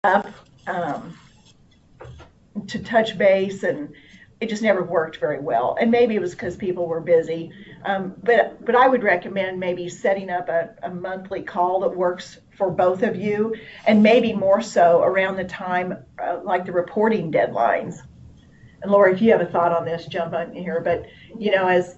up um, to touch base, and it just never worked very well. And maybe it was because people were busy. But I would recommend maybe setting up a monthly call that works for both of you, and maybe more so around the time like the reporting deadlines. And Laura, if you have a thought on this, jump on here. But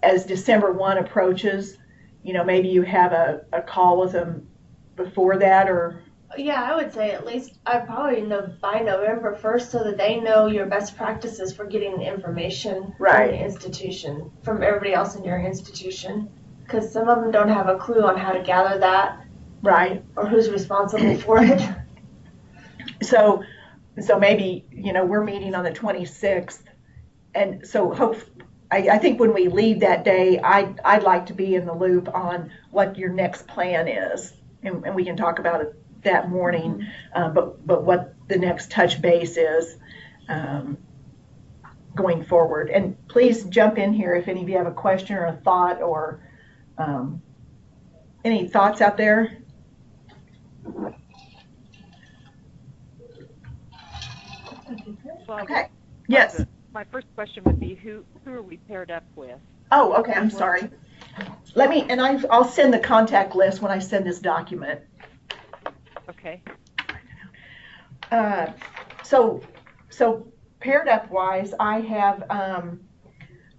as December 1 approaches, maybe you have a call with them before that, or Yeah, I would say at least I probably know by November 1st so that they know your best practices for getting the information from the right, institution, from everybody else in your institution. Because some of them don't have a clue on how to gather that right. or who's responsible for it. So maybe we're meeting on the 26th, and so I think when we leave that day, I'd like to be in the loop on what your next plan is, and we can talk about it that morning. But what the next touch base is going forward. And please jump in here if any of you have a question or a thought, or any thoughts out there. Well, Okay. Yes. my first question would be who are we paired up with? Oh, okay. I'm sorry. Let me, and I'll send the contact list when I send this document. Okay. So paired up wise, I have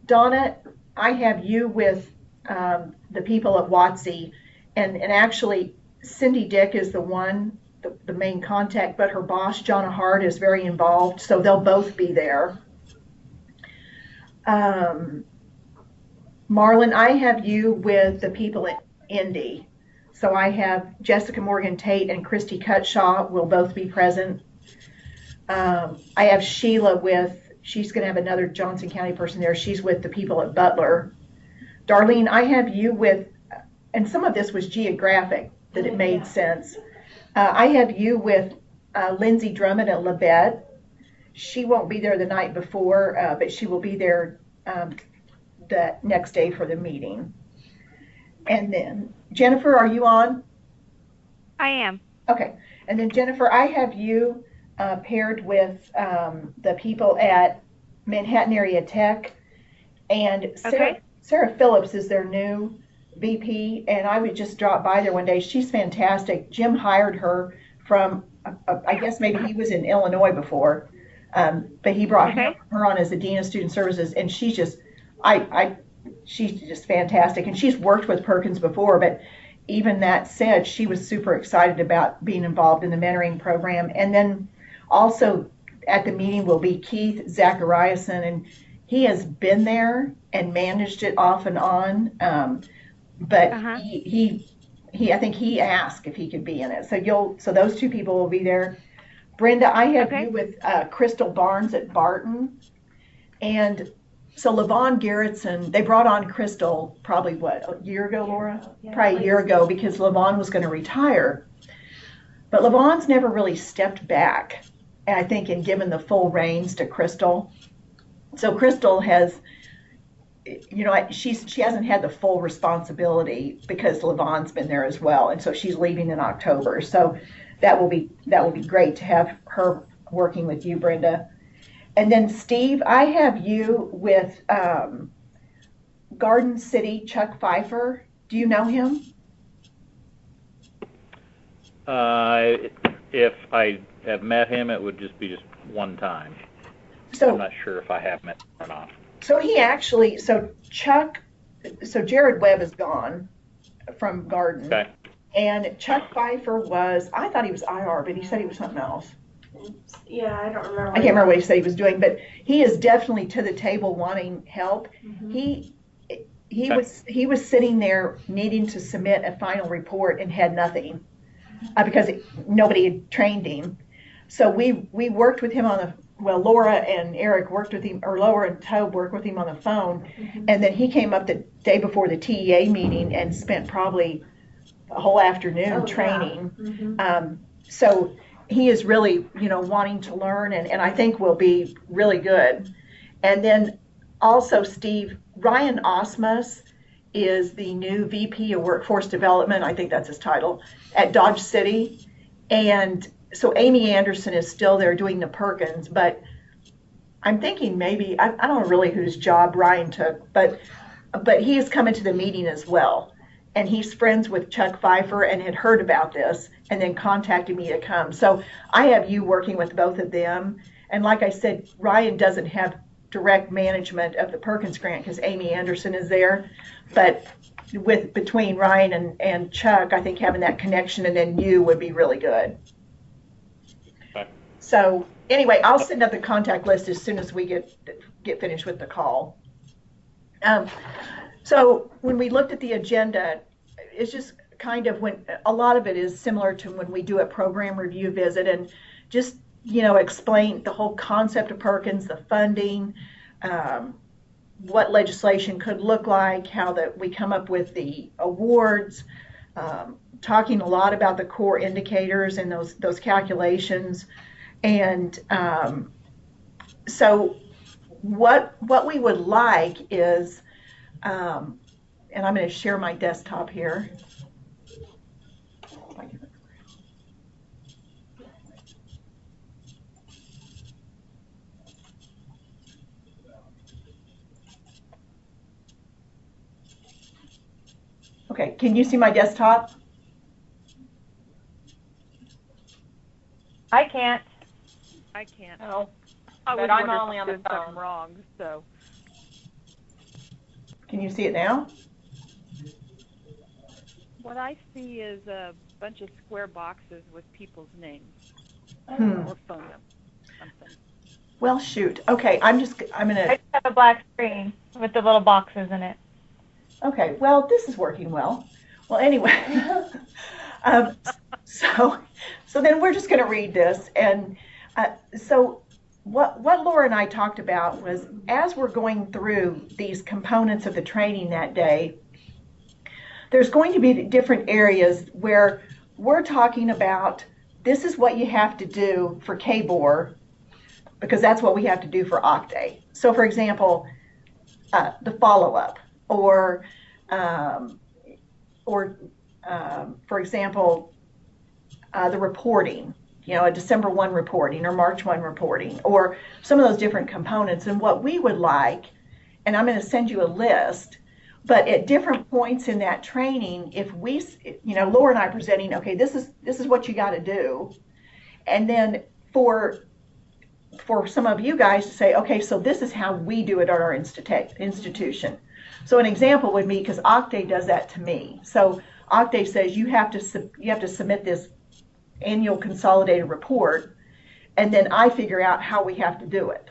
Donna. I have you with the people at WotC, and actually Cindy Dick is the main contact, but her boss Jonna Hart is very involved, so they'll both be there. Marlon, I have you with the people at Indy. So I have Jessica Morgan Tate and Christy Cutshaw will both be present. I have Sheila she's going to have another Johnson County person there. She's with the people at Butler. Darlene, I have you with, and some of this was geographic that it made sense. I have you with Lindsay Drummond at Labette. She won't be there the night before, but she will be there the next day for the meeting. And then Jennifer, are you on? I am. Okay. And then Jennifer, I have you paired with the people at Manhattan Area Tech, and Sarah Phillips is their new VP, and I would just drop by there one day. She's fantastic. Jim hired her from, I guess maybe he was in Illinois before, but he brought her on as the Dean of Student Services, and she's just, she's just fantastic. And she's worked with Perkins before, but even that said, she was super excited about being involved in the mentoring program. And then also at the meeting will be Keith Zachariason, and he has been there and managed it off and on. But he I think he asked if he could be in it. So those two people will be there. Brenda, I have you with Crystal Barnes at Barton. And so LaVon Garrettson, they brought on Crystal probably a year ago, Laura? Yeah, probably a year ago, because LaVon was going to retire. But LaVon's never really stepped back, I think, and given the full reins to Crystal. So Crystal has, she hasn't had the full responsibility because LaVon's been there as well, and so she's leaving in October. So that will be great to have her working with you, Brenda. And then Steve, I have you with Garden City Chuck Pfeiffer. Do you know him? If I have met him, it would just be one time. So I'm not sure if I have met him or not. So Jared Webb is gone from Garden. Okay. And Chuck Pfeiffer I thought he was IR, but he said he was something else. Yeah, I don't remember. I can't remember what he said he was doing, but he is definitely to the table wanting help. Mm-hmm. He was sitting there needing to submit a final report and had nothing because nobody had trained him. So we worked with him Laura and Eric worked with him, or Laura and Tobe worked with him on the phone, and then he came up the day before the TEA meeting and spent probably a whole afternoon training. Yeah. Mm-hmm. So he is really, wanting to learn, and I think will be really good. And then also, Steve, Ryan Osmus is the new VP of Workforce Development, I think that's his title, at Dodge City. And so Amy Anderson is still there doing the Perkins, but I'm thinking maybe, I don't know really whose job Ryan took, but he is coming to the meeting as well. And he's friends with Chuck Pfeiffer and had heard about this and then contacted me to come. So I have you working with both of them. And like I said, Ryan doesn't have direct management of the Perkins grant because Amy Anderson is there. But between Ryan and Chuck, I think having that connection and then you would be really good. Okay. So anyway, I'll send out the contact list as soon as we get finished with the call. So when we looked at the agenda, it's just kind of when a lot of it is similar to when we do a program review visit and just, explain the whole concept of Perkins, the funding, what legislation could look like, how that we come up with the awards, talking a lot about the core indicators and those calculations. And so what we would like is, and I'm going to share my desktop here. Okay, can you see my desktop? I can't. I can't. No. But I'm only on the phone. I'm wrong, so. Can you see it now? What I see is a bunch of square boxes with people's names or phone numbers, something. Well, shoot. Okay, I'm I gonna. just have a black screen with the little boxes in it. Okay, well, this is working well. Well, anyway, so then we're just gonna read this, and so what Laura and I talked about was as we're going through these components of the training that day, there's going to be different areas where we're talking about this is what you have to do for KBOR because that's what we have to do for OCTAE. So for example, the follow-up or for example, the reporting, a December 1 reporting or March 1 reporting or some of those different components. And what we would like, and I'm going to send you a list, but at different points in that training, if we, Laura and I presenting, okay, this is what you got to do. And then for some of you guys to say, okay, so this is how we do it at our institution. So an example would be, because OCTAE does that to me. So OCTAE says you have to submit this annual consolidated report, and then I figure out how we have to do it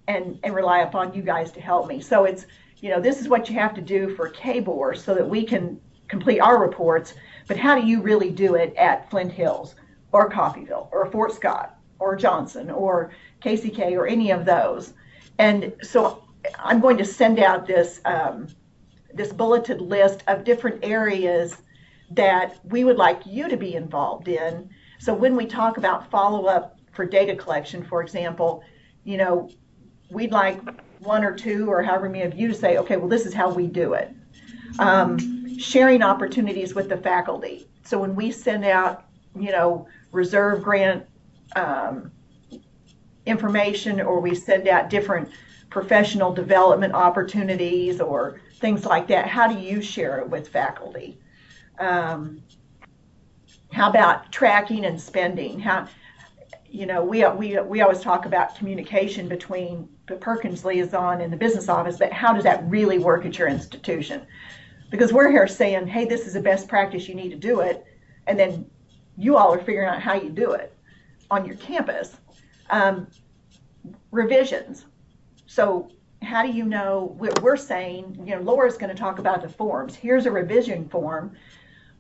and rely upon you guys to help me. So it's, this is what you have to do for KBOR so that we can complete our reports, but how do you really do it at Flint Hills or Coffeyville or Fort Scott or Johnson or KCK or any of those? And so I'm going to send out this bulleted list of different areas that we would like you to be involved in. So when we talk about follow-up for data collection, for example, we'd like one or two or however many of you to say, okay, well, this is how we do it. Sharing opportunities with the faculty. So when we send out, reserve grant information, or we send out different professional development opportunities or things like that, how do you share it with faculty? How about tracking and spending? We always talk about communication between the Perkins liaison and the business office, but how does that really work at your institution? Because we're here saying, hey, this is a best practice, you need to do it, and then you all are figuring out how you do it on your campus. Revisions. So how do you know, we're saying, Laura's going to talk about the forms. Here's a revision form,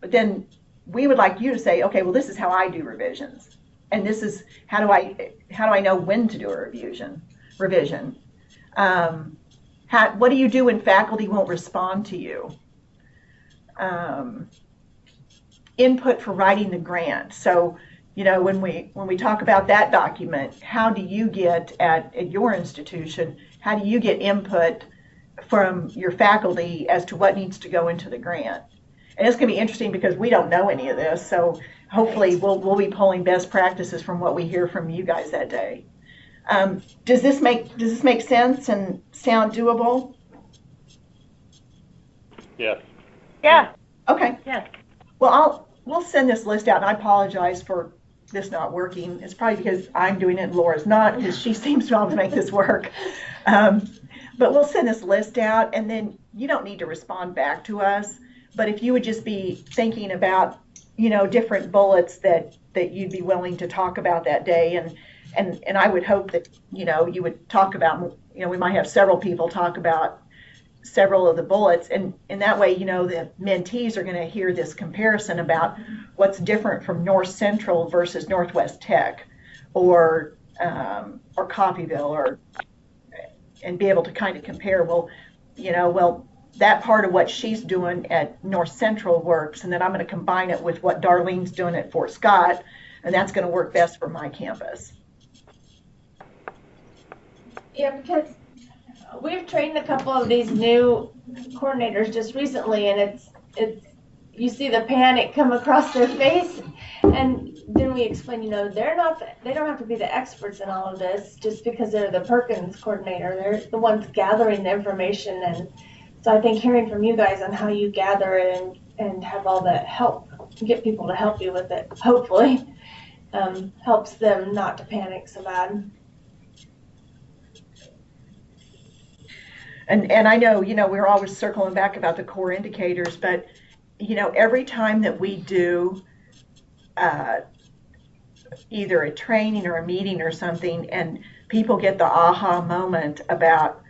but then we would like you to say, okay, well, this is how I do revisions. And this is, how do I know when to do a revision? What do you do when faculty won't respond to you? Input for writing the grant. So, when we talk about that document, how do you get at your institution, how do you get input from your faculty as to what needs to go into the grant? And it's going to be interesting because we don't know any of this. So hopefully we'll be pulling best practices from what we hear from you guys that day. Does this make sense and sound doable? Yes. Yeah. Okay. Yes. Well, we'll send this list out, and I apologize for this not working. It's probably because I'm doing it and Laura's not, because she seems to be able to make this work. But we'll send this list out, and then you don't need to respond back to us. But if you would just be thinking about, different bullets that you'd be willing to talk about that day, and I would hope that, you would talk about, we might have several people talk about several of the bullets, and in that way, the mentees are going to hear this comparison about what's different from North Central versus Northwest Tech, or Coffeyville, and be able to kind of compare. Well, that part of what she's doing at North Central works, and then I'm going to combine it with what Darlene's doing at Fort Scott, and that's going to work best for my campus. Yeah, because we've trained a couple of these new coordinators just recently, and it's you see the panic come across their face, and then we explain, they don't have to be the experts in all of this just because they're the Perkins coordinator. They're the ones gathering the information, and so I think hearing from you guys on how you gather it and have all that help, get people to help you with it, hopefully, helps them not to panic so bad. And I know, we're always circling back about the core indicators, but, every time that we do either a training or a meeting or something, and people get the aha moment about,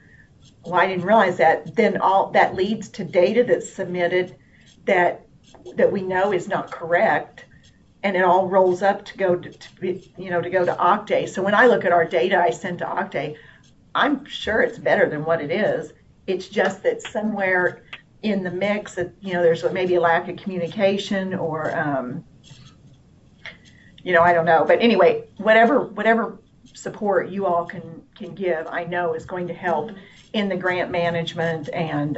well, I didn't realize that, then all that leads to data that's submitted that we know is not correct, and it all rolls up to go to Octave. So when I look at our data I send to Octave, I'm sure it's better than what it is. It's just that somewhere in the mix that, there's maybe a lack of communication, or, I don't know. But anyway, whatever support you all can give, I know is going to help in the grant management. And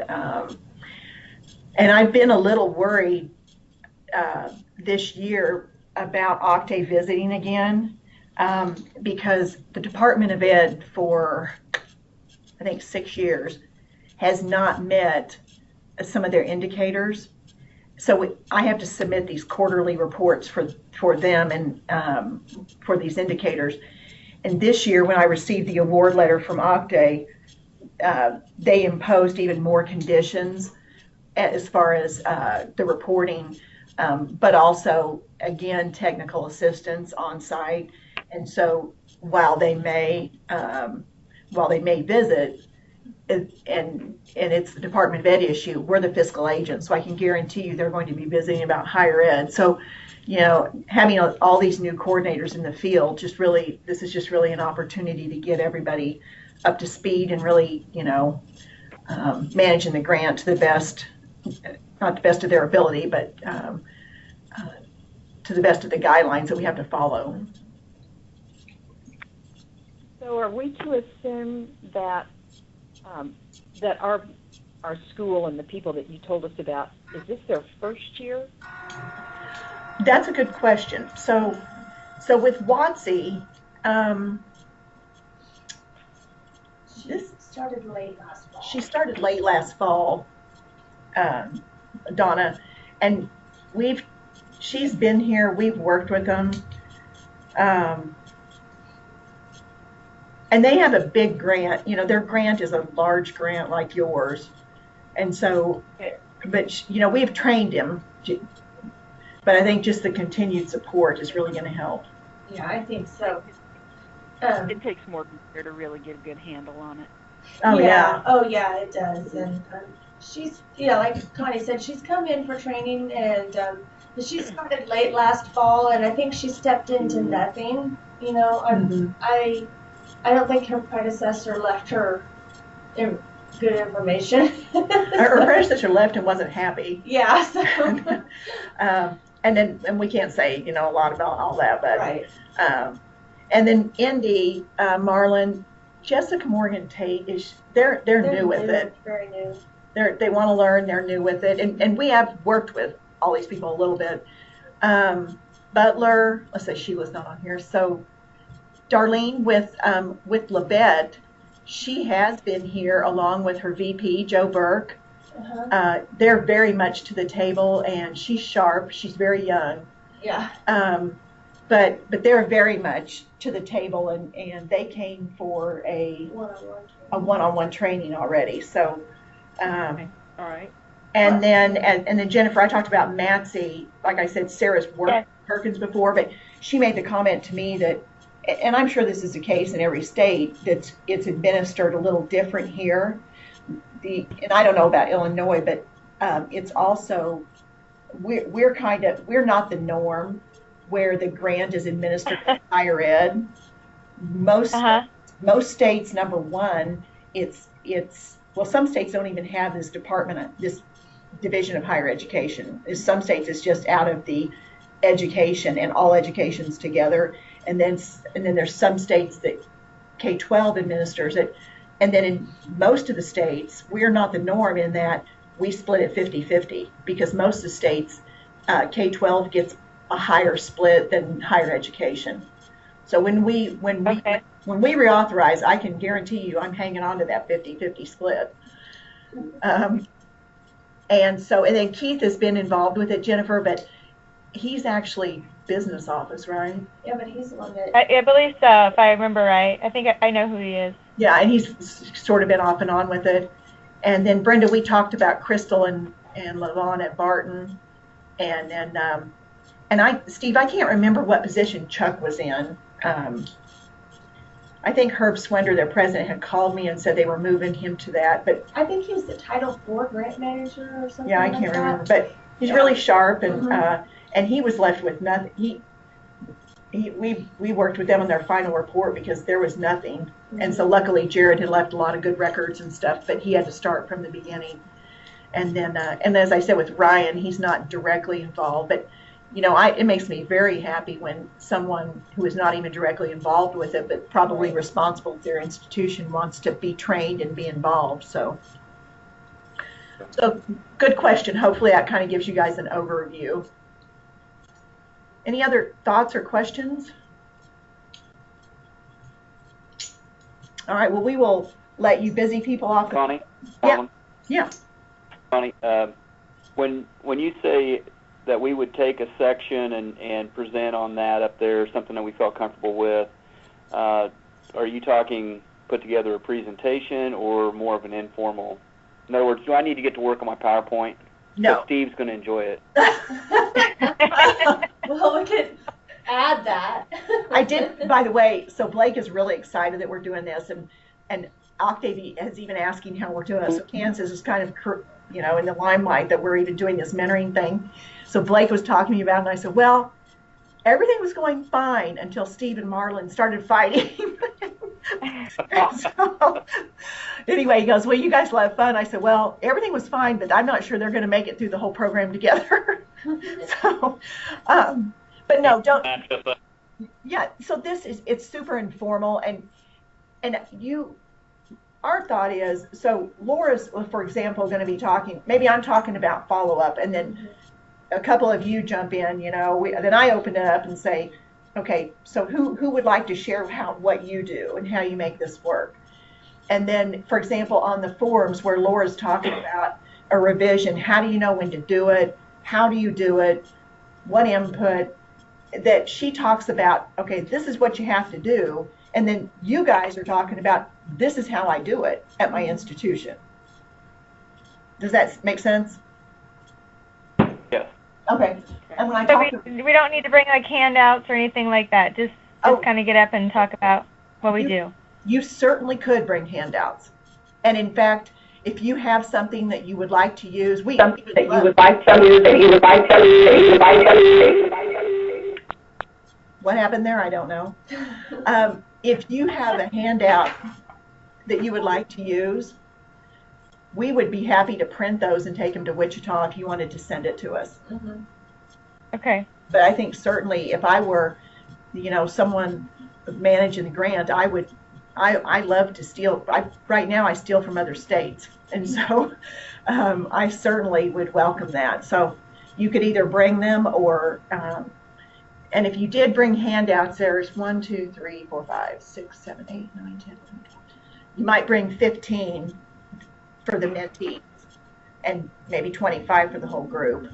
I've been a little worried this year about Octave visiting again, because the Department of Ed for, I think, 6 years has not met some of their indicators. So I have to submit these quarterly reports for them and for these indicators. And this year, when I received the award letter from Octave, they imposed even more conditions as far as the reporting, but also, again, technical assistance on site. And so while they may visit, and it's the Department of Ed issue, we're the fiscal agent, so I can guarantee you they're going to be visiting about higher ed. So, having all these new coordinators in the field, this is just really an opportunity to get everybody up to speed and really, managing the grant to the best, not the best of their ability, but to the best of the guidelines that we have to follow. So are we to assume that that our school and the people that you told us about, is this their first year? That's a good question. So with WOTC, This started late last fall. She started late last fall, Donna, and she's been here. We've worked with them, and they have a big grant. Their grant is a large grant like yours, and so, but we've trained him. But I think just the continued support is really going to help. Yeah, I think so. It takes more than a year to really get a good handle on it. Oh yeah. Oh yeah, it does. And she's, like Connie said, she's come in for training, and she started late last fall, and I think she stepped into nothing. I don't think her predecessor left her good information. Her predecessor left and wasn't happy. Yeah. So. And we can't say a lot about all that, but right. And then Indy, Marlon, Jessica Morgan Tate they're new with it. Very new. They want to learn. They're new with it, and we have worked with all these people a little bit. Butler, let's say Sheila's not on here. So Darlene with Labette, she has been here along with her VP, Joe Burke. They're very much to the table, and she's sharp. She's very young. Yeah. But they're very much to the table, and they came for a one-on-one training already. So, Okay. All right. and then Jennifer, I talked about Matsy. Like I said, Sarah's worked Yes. with Perkins before, but she made the comment to me that, and I'm sure this is the case in every state, that it's administered a little different here. And I don't know about Illinois, but it's also we're not the norm where the grant is administered in higher ed. Most states, number one, it's well, some states don't even have this division of higher education. In some states, it's just out of the education, and all education's together. And then there's some states that K-12 administers it. And then in most of the states, we're not the norm in that we split it 50-50, because most of the states, K-12 gets a higher split than higher education. So when we reauthorize, I can guarantee you I'm hanging on to that 50-50 split. And then Keith has been involved with it, Jennifer, but he's actually business office, right? Yeah, but he's the one that. I believe so, if I remember right. I think I know who he is. Yeah, and he's sort of been off and on with it. And then Brenda, we talked about Crystal and Levon at Barton, and then Steve, I can't remember what position Chuck was in. I think Herb Swender, their president, had called me and said they were moving him to that, but I think he was the Title IV grant manager or something. yeah, I can't remember. But he's really sharp, and he was left with nothing. We worked with them on their final report because there was nothing, and so luckily Jared had left a lot of good records and stuff, but he had to start from the beginning. And then, and as I said with Ryan, he's not directly involved, but it makes me very happy when someone who is not even directly involved with it, but probably responsible for their institution, wants to be trained and be involved. So good question. Hopefully that kind of gives you guys an overview. Any other thoughts or questions? All right, well, we will let you busy people off. Connie? Yeah. Connie, when you say that we would take a section and present on that up there, something that we felt comfortable with, are you talking put together a presentation or more of an informal? In other words, do I need to get to work on my PowerPoint? No. Steve's going to enjoy it. Well, we could add that. I did, by the way, so Blake is really excited that we're doing this, and Octave is even asking how we're doing it. So Kansas is kind of, in the limelight that we're even doing this mentoring thing. So Blake was talking to me about it, and I said, well, everything was going fine until Steve and Marlon started fighting. So, anyway, he goes, well, you guys will have fun. I said, well, everything was fine, but I'm not sure they're going to make it through the whole program together. So, but no, don't. Yeah, so it's super informal, and our thought is, so Laura's, for example, going to be talking, maybe I'm talking about follow-up, and then a couple of you jump in, then I open it up and say, okay, so who would like to share what you do and how you make this work? And then, for example, on the forums where Laura's talking about a revision, how do you know when to do it? How do you do it? What input? That she talks about, okay, this is what you have to do. And then you guys are talking about, this is how I do it at my institution. Does that make sense? Yes. Okay. And when I So talk we don't need to bring like handouts or anything like that. Just kind of get up and talk about what we do. You certainly could bring handouts. And in fact, if you have something that you would like to use, what happened there? I don't know. If you have a handout that you would like to use, we would be happy to print those and take them to Wichita if you wanted to send it to us. Mm-hmm. Okay. But I think certainly if I were, someone managing the grant, I love to steal. Right now I steal from other states. And so I certainly would welcome that. So you could either bring them or And if you did bring handouts, there's 1, 2, 3, 4, 5, 6, 7, 8, 9, 10, 11, 12. You might bring 15 for the mentees and maybe 25 for the whole group.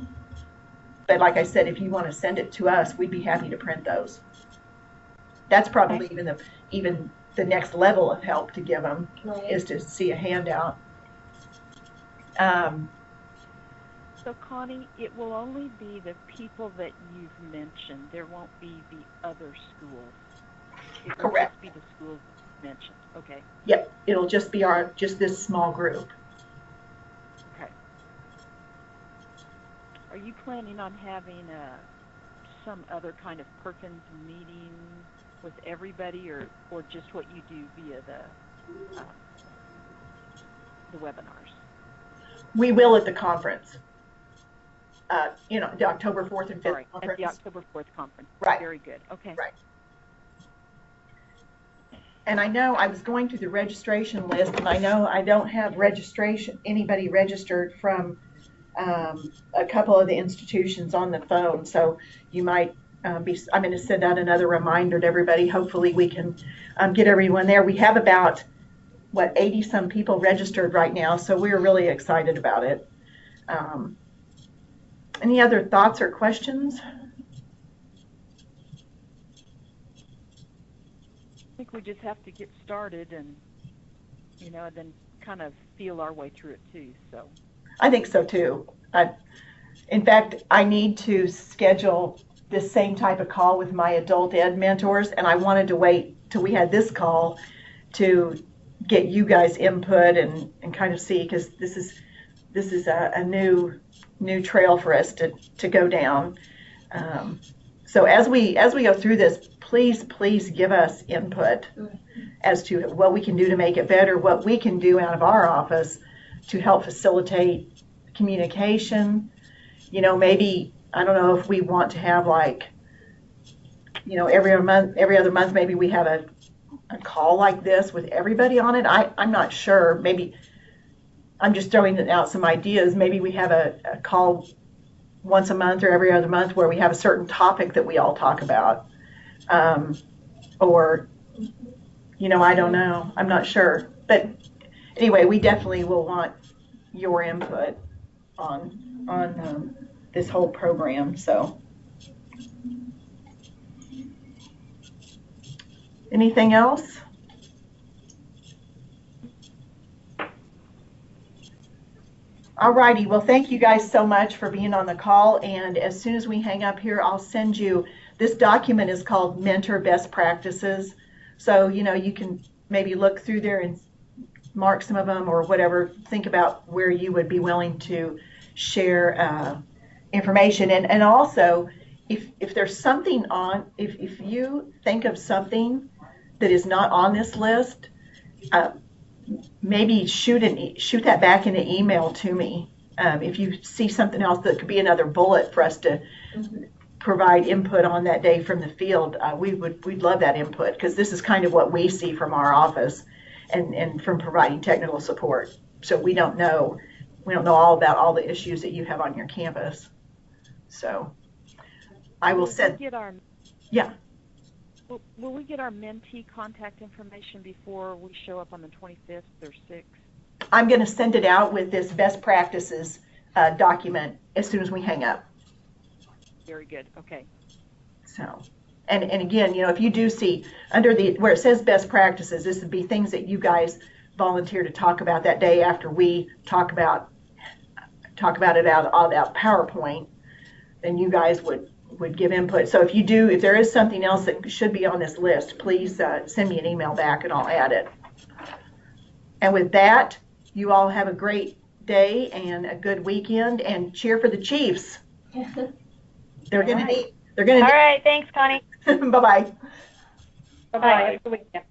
But like I said, if you want to send it to us, we'd be happy to print those. That's probably even the next level of help to give them, is to see a handout. So Connie, it will only be the people that you've mentioned. There won't be the other schools. It will Correct. just be the schools mentioned. Okay. Yep. It'll just be just this small group. Okay. Are you planning on having some other kind of Perkins meeting with everybody, or just what you do via the webinars? We will at the conference. The October 4th and 5th Sorry, conference. at the October 4th conference. Right. Very good. Okay. Right. And I know I was going through the registration list, and I know I don't have anybody registered from a couple of the institutions on the phone. So you might I'm going to send out another reminder to everybody. Hopefully we can get everyone there. We have about, 80 some people registered right now, so we're really excited about it. Any other thoughts or questions? I think we just have to get started and, then kind of feel our way through it too. So I think so too. In fact, I need to schedule this same type of call with my adult ed mentors, and I wanted to wait till we had this call to get you guys input and kind of see, because this is a new trail for us to go down. So as we go through this, please give us input as to what we can do to make it better, what we can do out of our office to help facilitate communication. Maybe, I don't know if we want to have every other month, maybe we have a call like this with everybody on it. I'm not sure. Maybe I'm just throwing out some ideas. Maybe we have a call once a month or every other month where we have a certain topic that we all talk about. Or, I don't know. I'm not sure. But anyway, we definitely will want your input on this whole program. So, anything else? All righty. Well, thank you guys so much for being on the call. And as soon as we hang up here, I'll send you, this document is called Mentor Best Practices. So, you can maybe look through there and mark some of them or whatever. Think about where you would be willing to share information. And also, if there's something if you think of something that is not on this list, maybe shoot that back in an email to me. If you see something else that could be another bullet for us to provide input on that day from the field, we'd love that input, because this is kind of what we see from our office and from providing technical support. So we don't know all about all the issues that you have on your campus. So I will send. Yeah. Will we get our mentee contact information before we show up on the 25th or 6th? I'm going to send it out with this best practices document as soon as we hang up. Very good. Okay. So, and again, if you do see under where it says best practices, this would be things that you guys volunteer to talk about that day after we talk about it out PowerPoint. Then you guys would give input. So if there is something else that should be on this list, please send me an email back and I'll add it. And with that, you all have a great day and a good weekend, and cheer for the Chiefs. They're going to need. All right. Thanks, Connie. Bye-bye. Bye-bye. Have a good weekend.